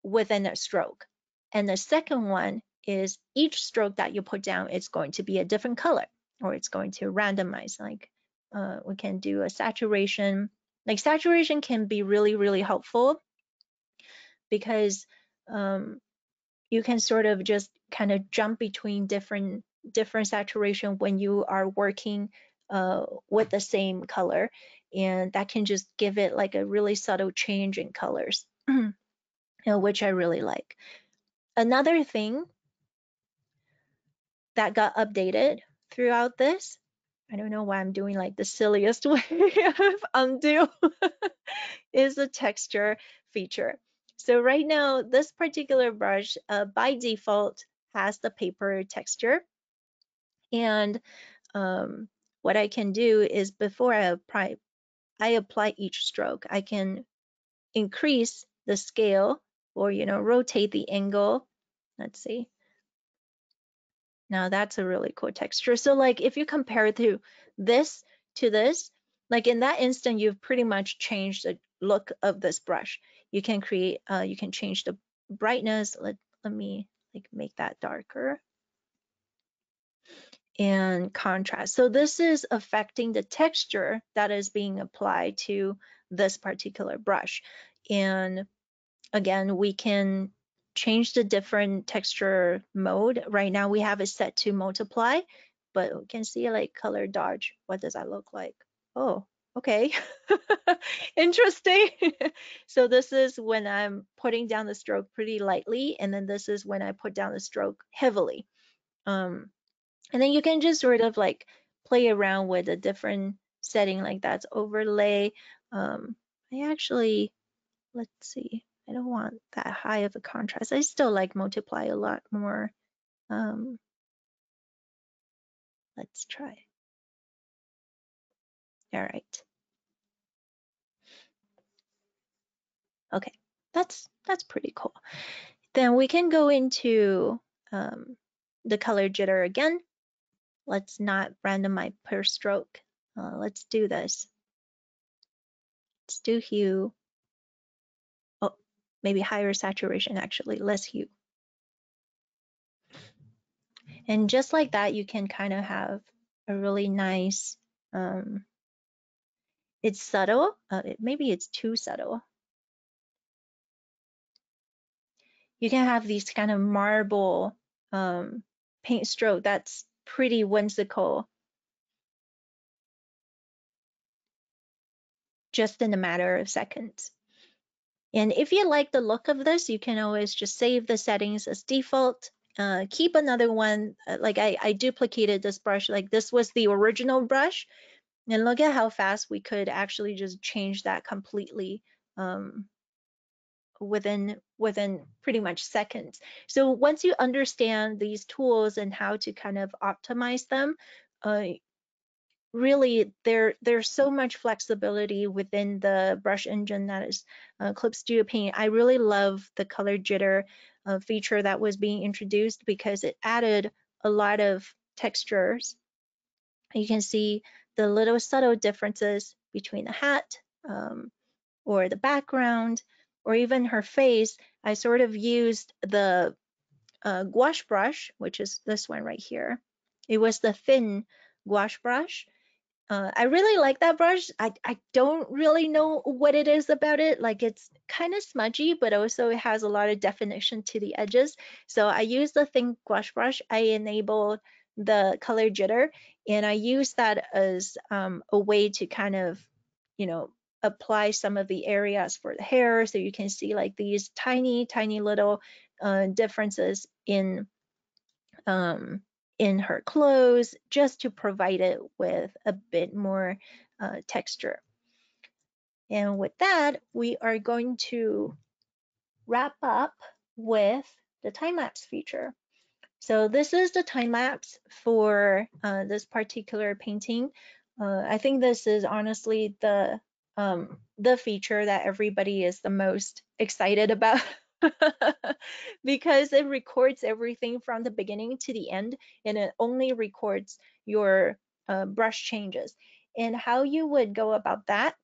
within a stroke. And the second one is each stroke that you put down is going to be a different color, or it's going to randomize. Like we can do a saturation. Like saturation can be really, really helpful, because you can sort of just kind of jump between different saturation when you are working with the same color, and that can just give it like a really subtle change in colors, which I really like. Another thing that got updated throughout this, I don't know why I'm doing like the silliest way of undo, is the texture feature. So right now, this particular brush by default has the paper texture. And what I can do is, before I apply each stroke, I can increase the scale, or rotate the angle. Let's see. Now that's a really cool texture. So like if you compare it to this, like in that instant, you've pretty much changed the look of this brush. You can create, you can change the brightness. Let me like make that darker, and contrast. So this is affecting the texture that is being applied to this particular brush. And again, we can change the different texture mode. Right now we have it set to multiply, but we can see like color dodge. What does that look like? Oh, okay. Interesting. So this is when I'm putting down the stroke pretty lightly, and then this is when I put down the stroke heavily. And then you can just sort of like play around with a different setting, like that's overlay. I actually, let's see, I don't want that high of a contrast. I still like multiply a lot more. Let's try. All right. Okay, that's pretty cool. Then we can go into the color jitter again. Let's not randomize per stroke. Let's do this. Let's do hue. Oh, maybe higher saturation, actually, less hue. And just like that, you can kind of have a really nice, it's subtle. Maybe it's too subtle. You can have these kind of marble paint stroke that's pretty whimsical, just in a matter of seconds. And if you like the look of this, you can always just save the settings as default. Keep another one, like I duplicated this brush, like this was the original brush. And look at how fast we could actually just change that completely within pretty much seconds. So once you understand these tools and how to kind of optimize them, really there's so much flexibility within the brush engine that is ClipStudioPaint. I really love the color jitter feature that was being introduced because it added a lot of textures. You can see the little subtle differences between the hat or the background or even her face. I sort of used the gouache brush, which is this one right here. It was the thin gouache brush. I really like that brush. I don't really know what it is about it. Like it's kind of smudgy, but also it has a lot of definition to the edges. So I use the thin gouache brush. I enabled the color jitter, and I use that as a way to kind of, you know, apply some of the areas for the hair. So you can see like these tiny, tiny little differences in her clothes, just to provide it with a bit more texture. And with that, we are going to wrap up with the time lapse feature. So this is the time lapse for this particular painting. I think this is honestly the feature that everybody is the most excited about because it records everything from the beginning to the end, and it only records your brush changes. And how you would go about that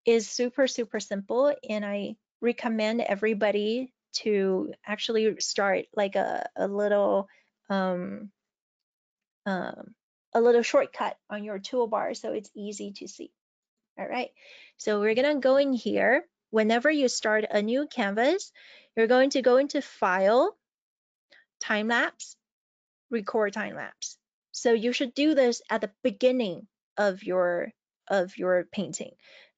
is super, super simple. And I recommend everybody to actually start like a um, little shortcut on your toolbar so it's easy to see. All right, so we're gonna go in here. Whenever you start a new canvas, you're going to go into File, Time Lapse, Record Time Lapse. So you should do this at the beginning of your painting.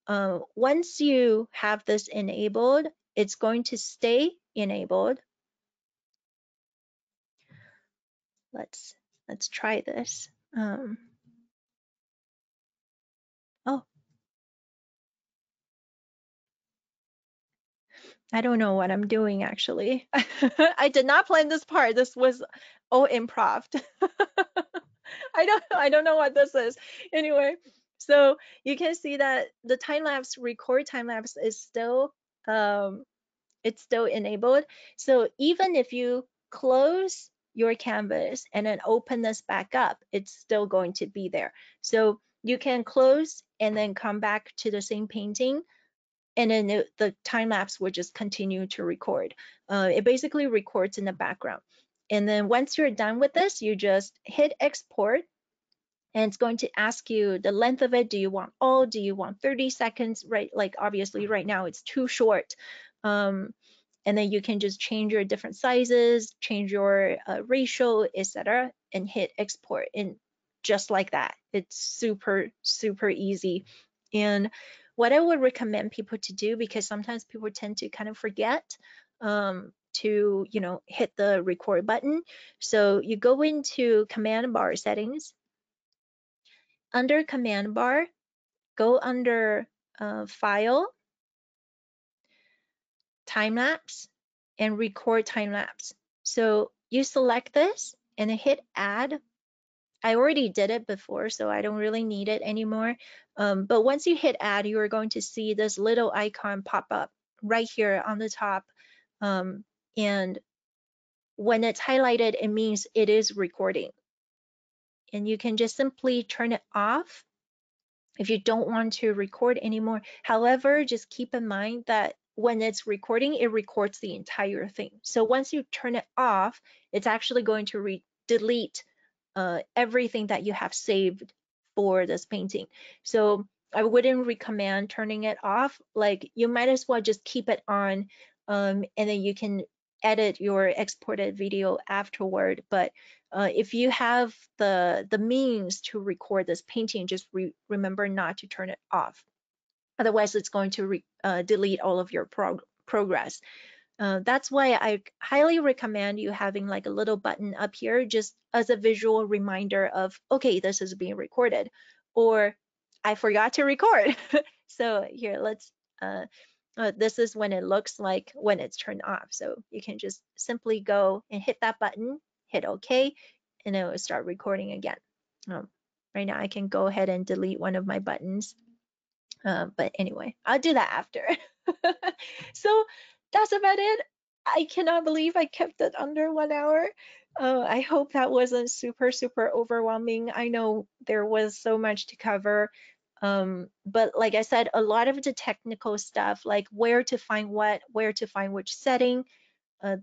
Once you have this enabled, it's going to stay enabled. Let's try this. Oh, I don't know what I'm doing actually. I did not plan this part. This was all improv. I don't know what this is. Anyway, so you can see that the time lapse record time lapse is still it's still enabled. So even if you close your canvas and then open this back up, it's still going to be there. So you can close and then come back to the same painting, and then the time lapse will just continue to record. It basically records in the background. And then once you're done with this, you just hit export, and it's going to ask you the length of it. Do you want all? Do you want 30 seconds? Right? Like obviously right now it's too short. And then you can just change your different sizes, change your ratio, etc., and hit export. And just like that, it's super, super easy. And what I would recommend people to do, because sometimes people tend to kind of forget to, you know, hit the record button. So you go into command bar settings. Under command bar, go under file, time lapse, and record time lapse. So you select this and hit add. I already did it before, so I don't really need it anymore. But once you hit add, you are going to see this little icon pop up right here on the top. And when it's highlighted, it means it is recording. and you can just simply turn it off if you don't want to record anymore. However, just keep in mind that when it's recording, it records the entire thing. So once you turn it off, it's actually going to delete everything that you have saved for this painting. So I wouldn't recommend turning it off. Like, you might as well just keep it on, and then you can edit your exported video afterward. But if you have the means to record this painting, just remember not to turn it off. Otherwise, it's going to delete all of your progress. That's why I highly recommend you having like a little button up here just as a visual reminder of, okay, this is being recorded, or I forgot to record. So here, this is when it looks like when it's turned off. So you can just simply go and hit that button, hit OK, and it will start recording again. Right now I can go ahead and delete one of my buttons. But anyway, I'll do that after. So that's about it. I cannot believe I kept it under 1 hour. I hope that wasn't super, super overwhelming. I know there was so much to cover. But like I said, a lot of the technical stuff, like where to find what, where to find which setting,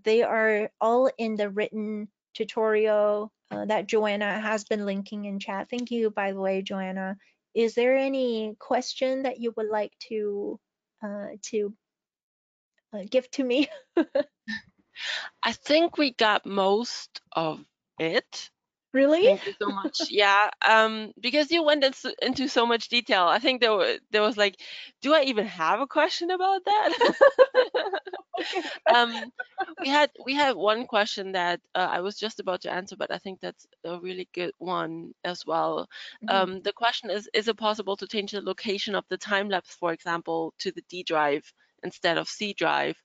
they are all in the written tutorial that Joanna has been linking in chat. Thank you, by the way, Joanna. Is there any question that you would like to give to me? I think we got most of it. Really? Thank you so much. Yeah, because you went into so much detail. I think there was like, do I even have a question about that? Okay. um, we had one question that I was just about to answer, but I think that's a really good one as well. Mhm. The question is it possible to change the location of the time lapse, for example, to the D drive instead of C drive?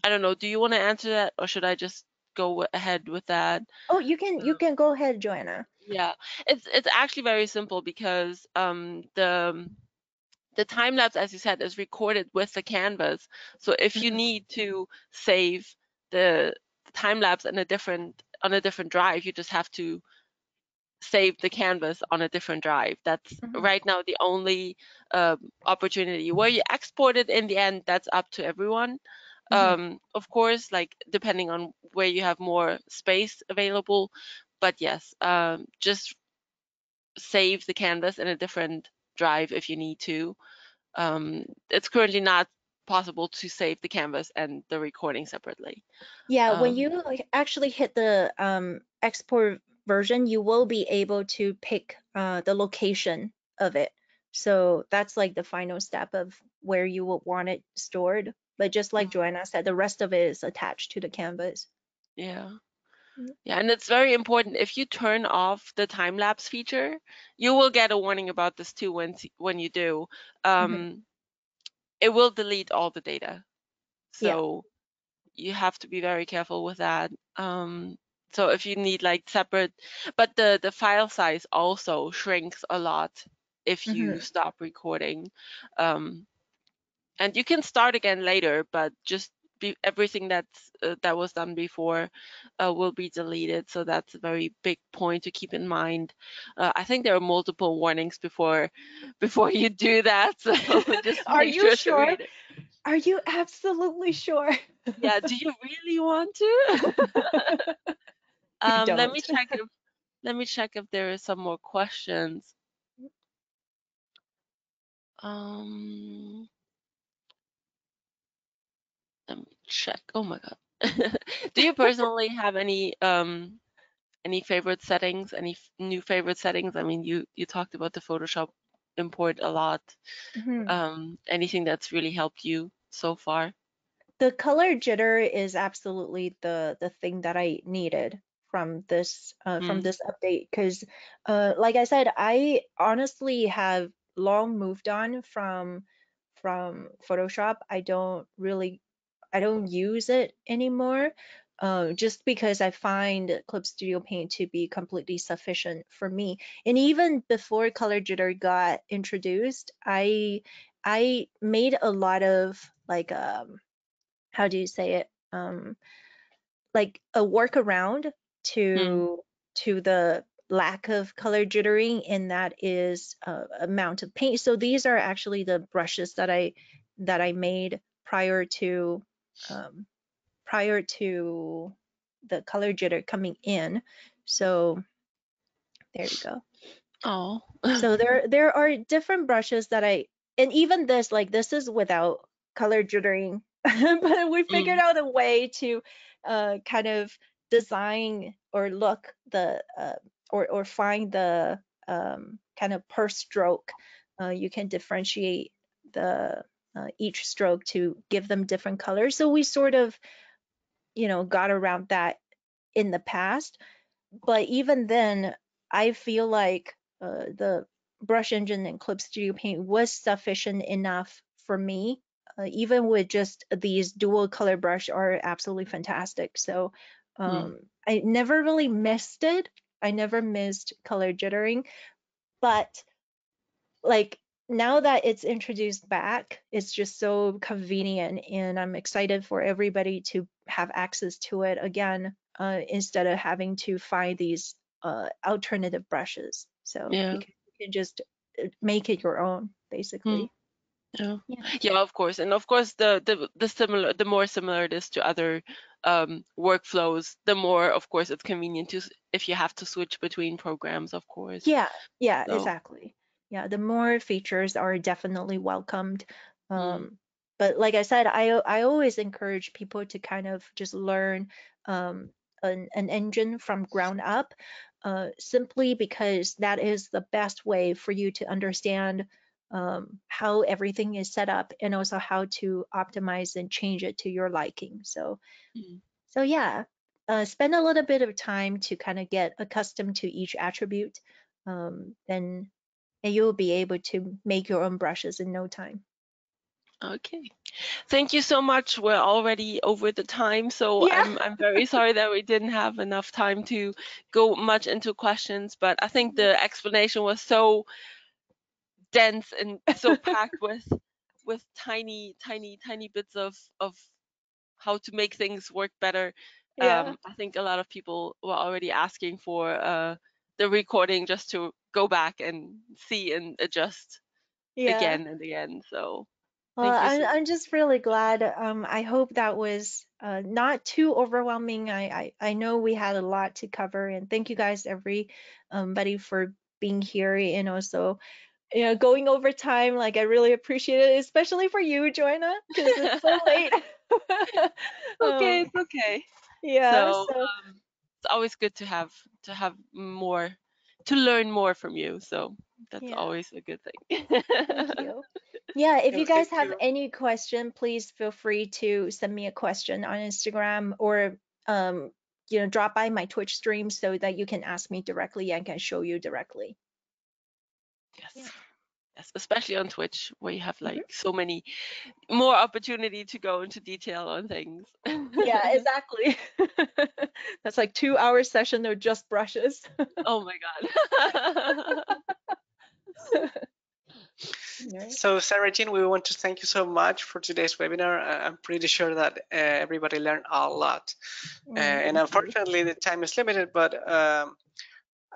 I don't know. Do you want to answer that, or should I just go ahead with that? Oh, you can go ahead, Joanna. Yeah, it's actually very simple because the time lapse, as you said, is recorded with the canvas. So if you Mhm, need to save the time lapse in on a different drive, you just have to save the canvas on a different drive. That's mhm, right now the only opportunity. Where you export it in the end, that's up to everyone. mhm. Of course, like depending on where you have more space available. But yes, just save the canvas in a different drive if you need to. It's currently not possible to save the canvas and the recording separately. Yeah, when Um, you actually hit the export version, you will be able to pick the location of it. So that's like the final step of where you would want it stored. But just like Joanna said, the rest of it is attached to the canvas. yeah. Mm. Yeah, and it's very important. If you turn off the time lapse feature, you will get a warning about this too when you do. Mhm. Um, it will delete all the data. Yeah. So you have to be very careful with that. So if you need like separate, but the file size also shrinks a lot if you Hmm. stop recording. Um, and you can start again later, but just everything that was done before will be deleted. So that's a very big point to keep in mind. I think there are multiple warnings before you do that, so just Are make you sure to sure? read it. Are you absolutely sure? Yeah, do you really want to? You Let don't. me check if there is some more questions. Um, Let me check. Oh my God. Do you personally have any favorite settings, any new favorite settings? I mean, you talked about the Photoshop import a lot. Mhm. Anything that's really helped you so far? The color jitter is absolutely the thing that I needed from Mm, this update, because like I said, I honestly have long moved on from Photoshop. I don't use it anymore, just because I find Clip Studio Paint to be completely sufficient for me. And even before color jitter got introduced, I made a lot of like how do you say it, like a workaround mm, to to the lack of color jittering, and that is amount of paint. So these are actually the brushes that I made prior to the color jitter coming in. So there you go. Oh. So there are different brushes that and even this, like, this is without color jittering, but we figured out a way to kind of design or look the or find the kind of per stroke. You can differentiate the each stroke to give them different colors. So we sort of, got around that in the past. But even then, I feel like the brush engine and Clip Studio Paint was sufficient enough for me. Even with just these dual color brush are absolutely fantastic. So I never really missed it. I never missed color jittering, but like now that it's introduced back, it's just so convenient, and I'm excited for everybody to have access to it again, instead of having to find these alternative brushes. So Yeah. you can just make it your own, basically. Yeah. Yeah. Yeah, of course. And of course the more similar it is to other workflows, the more of course it's convenient to if you have to switch between programs, of course. Yeah, yeah, So exactly. Yeah, the more features are definitely welcomed. mm, But like I said, I always encourage people to kind of just learn an engine from ground up, simply because that is the best way for you to understand how everything is set up, and also how to optimize and change it to your liking. So mm. yeah, spend a little bit of time to kind of get accustomed to each attribute, then and you'll be able to make your own brushes in no time. Okay. Thank you so much. We're already over the time, so Yeah. I'm very sorry that we didn't have enough time to go much into questions, but I think the explanation was so dense and so packed with tiny bits of how to make things work better. Yeah. I think a lot of people were already asking for the recording just to go back and see and adjust Yeah. again and again. So Well, thank you so I'm just really glad. I hope that was not too overwhelming. I know we had a lot to cover, and thank you guys, everybody, for being here, and also, going over time. Like, I really appreciate it, especially for you, Joanna, because it's so late. okay, um, it's okay. yeah. So So it's always good to have more to learn more from you. So that's yeah. always a good thing. Thank you. Yeah, if Yeah, you guys thank have you. any question, please feel free to send me a question on Instagram, or um, drop by my Twitch stream so that you can ask me directly and can show you directly. Yeah. Yes. Yes, especially on Twitch where you have Mhm. like so many more opportunity to go into detail on things. Yeah, exactly. That's like 2 hour session of just brushes. Oh my God. Yeah. So, Sarah Jean, we want to thank you so much for today's webinar. I'm pretty sure that everybody learned a lot. And Thank you. unfortunately, the time is limited, but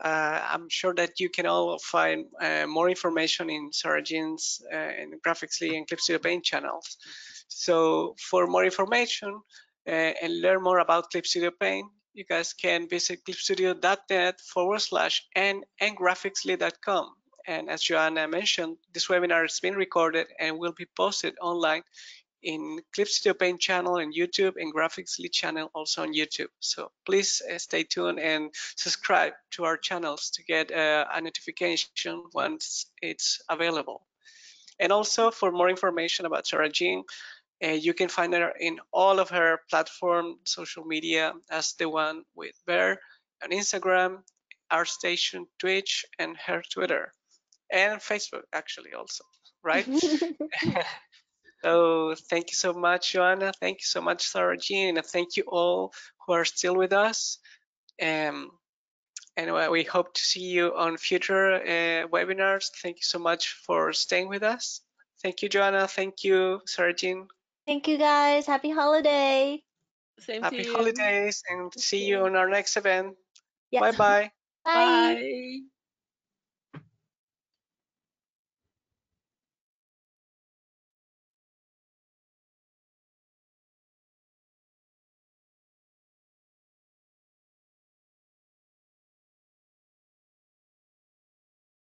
I'm sure that you can all find more information in Sarah Jean's and Graphicsly and ClipStudioPaint channels. So for more information and learn more about ClipStudioPaint, you guys can visit clipstudio.net/and graphicsly.com. And as Joanna mentioned, this webinar has been recorded and will be posted online in ClipStudioPaint channel on YouTube and Graphicsly channel also on YouTube. So please stay tuned and subscribe to our channels to get a notification once it's available. And also for more information about Sarah Jean, you can find her in all of her platform social media as TheOneWithBear on Instagram, ArtStation, Twitch, and her Twitter and Facebook actually also, right? So thank you so much, Joanna. Thank you so much, Sarah Jean, and thank you all who are still with us. And we hope to see you on future webinars. Thank you so much for staying with us. Thank you, Joanna. Thank you, Sarah Jean. Thank you guys. Happy holiday. Same to Happy you. holidays and Thank see you you. on our next event. Yeah. Bye bye. Bye. Bye.